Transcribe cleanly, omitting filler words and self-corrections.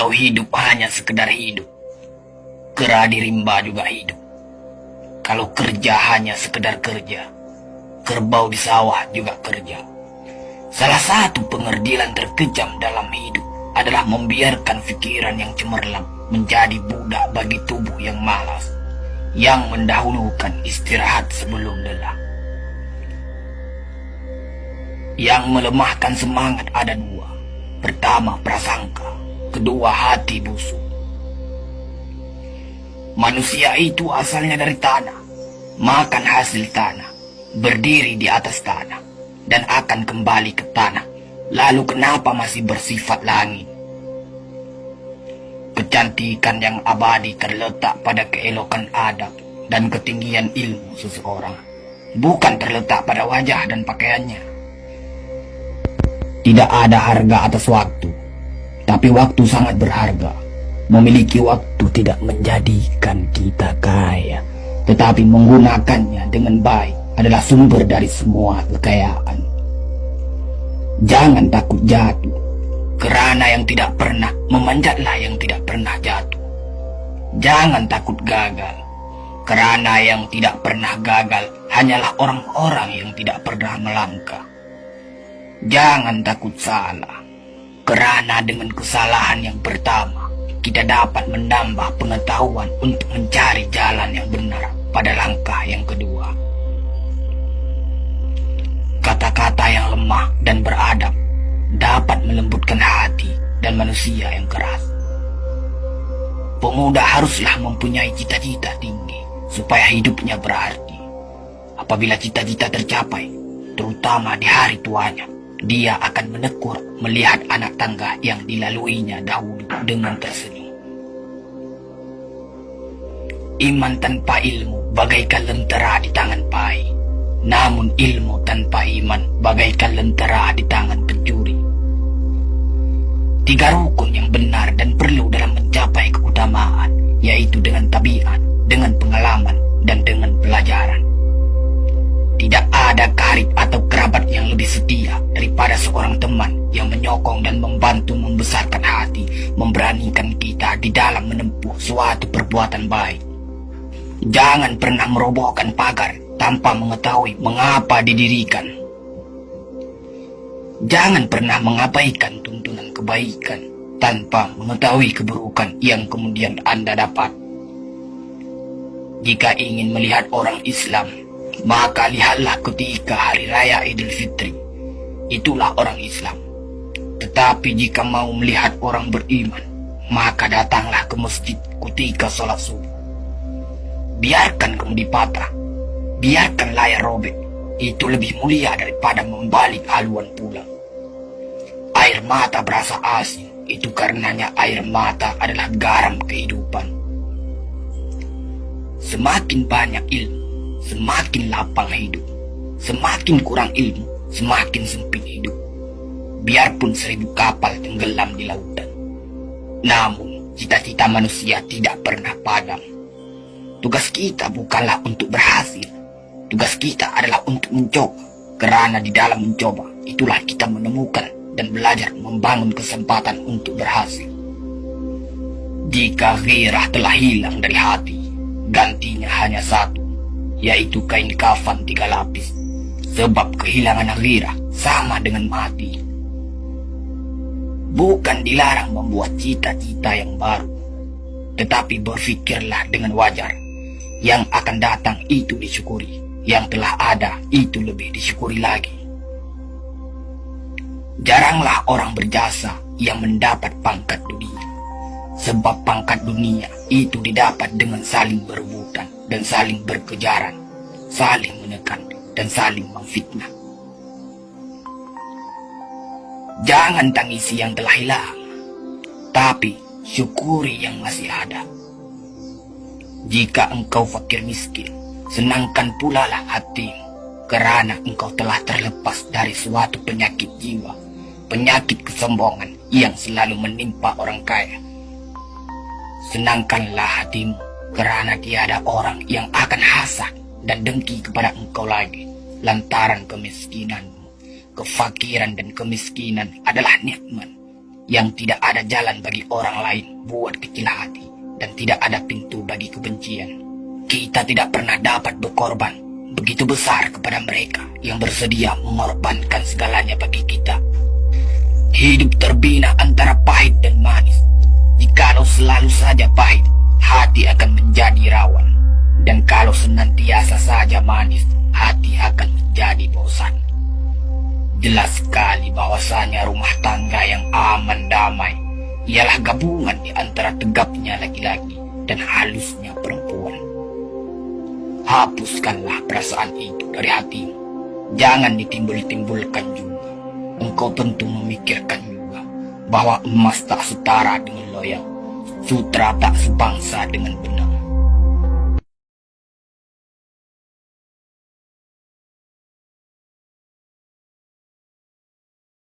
Kalau hidup hanya sekedar hidup, kera di rimba juga hidup. Kalau kerja hanya sekedar kerja, kerbau di sawah juga kerja. Salah satu pengerdilan terkejam dalam hidup adalah membiarkan pikiran yang cemerlang menjadi budak bagi tubuh yang malas, yang mendahulukan istirahat sebelum lelah. Yang melemahkan semangat ada dua. Pertama, prasangka. Kedua, hati busuk. Manusia itu asalnya dari tanah, makan hasil tanah, berdiri di atas tanah, dan akan kembali ke tanah. Lalu kenapa masih bersifat langit? Kecantikan yang abadi terletak pada keelokan adab dan ketinggian ilmu seseorang, bukan terletak pada wajah dan pakaiannya. Tidak ada harga atas waktu, tapi waktu sangat berharga. Memiliki waktu tidak menjadikan kita kaya, tetapi menggunakannya dengan baik adalah sumber dari semua kekayaan. Jangan takut jatuh, kerana yang tidak pernah memanjatlah yang tidak pernah jatuh. Jangan takut gagal, kerana yang tidak pernah gagal hanyalah orang-orang yang tidak pernah melangkah. Jangan takut salah, kerana dengan kesalahan yang pertama kita dapat menambah pengetahuan untuk mencari jalan yang benar pada langkah yang kedua. Kata-kata yang lemah dan beradab dapat melembutkan hati dan manusia yang keras. Pemuda haruslah mempunyai cita-cita tinggi supaya hidupnya berarti. Apabila cita-cita tercapai, terutama di hari tuanya, dia akan menekur melihat anak tangga yang dilaluinya dahulu dengan tersenyum. Iman tanpa ilmu bagaikan lentera di tangan pai, namun ilmu tanpa iman bagaikan lentera di tangan pencuri. Tiga rukun yang benar dan perlu dalam mencapai keutamaan, yaitu dengan tabiat, dengan pengalaman, dan dengan pelajaran. Tidak ada karib atau kerabat yang lebih setia daripada seorang teman yang menyokong dan membantu membesarkan hati, memberanikan kita di dalam menempuh suatu perbuatan baik. Jangan pernah merobohkan pagar tanpa mengetahui mengapa didirikan. Jangan pernah mengabaikan tuntunan kebaikan tanpa mengetahui keburukan yang kemudian Anda dapat. Jika ingin melihat orang Islam, maka lihatlah ketika hari raya Idul Fitri. Itulah orang Islam. Tetapi jika mau melihat orang beriman, maka datanglah ke masjid ketika sholat subuh. Biarkan kemudi patah, biarkan layar robek. Itu lebih mulia daripada membalik haluan pulang. Air mata berasa asin, itu karenanya air mata adalah garam kehidupan. Semakin banyak ilmu, semakin lapang hidup. Semakin kurang ilmu, semakin sempit hidup. Biarpun 1000 kapal tenggelam di lautan, namun cita-cita manusia tidak pernah padam. Tugas kita bukanlah untuk berhasil. Tugas kita adalah untuk mencoba. Kerana di dalam mencoba, itulah kita menemukan dan belajar membangun kesempatan untuk berhasil. Jika gairah telah hilang dari hati, gantinya hanya satu, yaitu kain kafan 3 lapis. Sebab kehilangan gairah sama dengan mati. Bukan dilarang membuat cita-cita yang baru, tetapi berfikirlah dengan wajar. Yang akan datang itu disyukuri, yang telah ada itu lebih disyukuri lagi. Jaranglah orang berjasa yang mendapat pangkat dunia, sebab pangkat dunia itu didapat dengan saling berebutan dan saling berkejaran, saling menekan dan saling memfitnah. Jangan tangisi yang telah hilang, tapi syukuri yang masih ada. Jika engkau fakir miskin, senangkan pula lah hatimu, kerana engkau telah terlepas dari suatu penyakit jiwa, penyakit kesombongan yang selalu menimpa orang kaya. Senangkanlah hatimu, kerana tiada orang yang akan hasad dan dengki kepada engkau lagi, lantaran kemiskinanmu. Kefakiran dan kemiskinan adalah nikmat yang tidak ada jalan bagi orang lain buat kecil hati, dan tidak ada pintu bagi kebencian. Kita tidak pernah dapat berkorban begitu besar kepada mereka yang bersedia mengorbankan segalanya bagi kita. Hidup terbina antara pahit dan manis. Jikalau selalu saja pahit, hati akan menjadi rawan. Dan kalau senantiasa saja manis, hati akan menjadi bosan. Jelas sekali bahwasanya rumah tangga yang aman damai ialah gabungan di antara tegapnya laki-laki dan halusnya perempuan. Hapuskanlah perasaan itu dari hatimu. Jangan ditimbul-timbulkan juga. Engkau tentu memikirkan juga bahwa emas tak setara dengan loyang, sutra tak sebangsa dengan benar.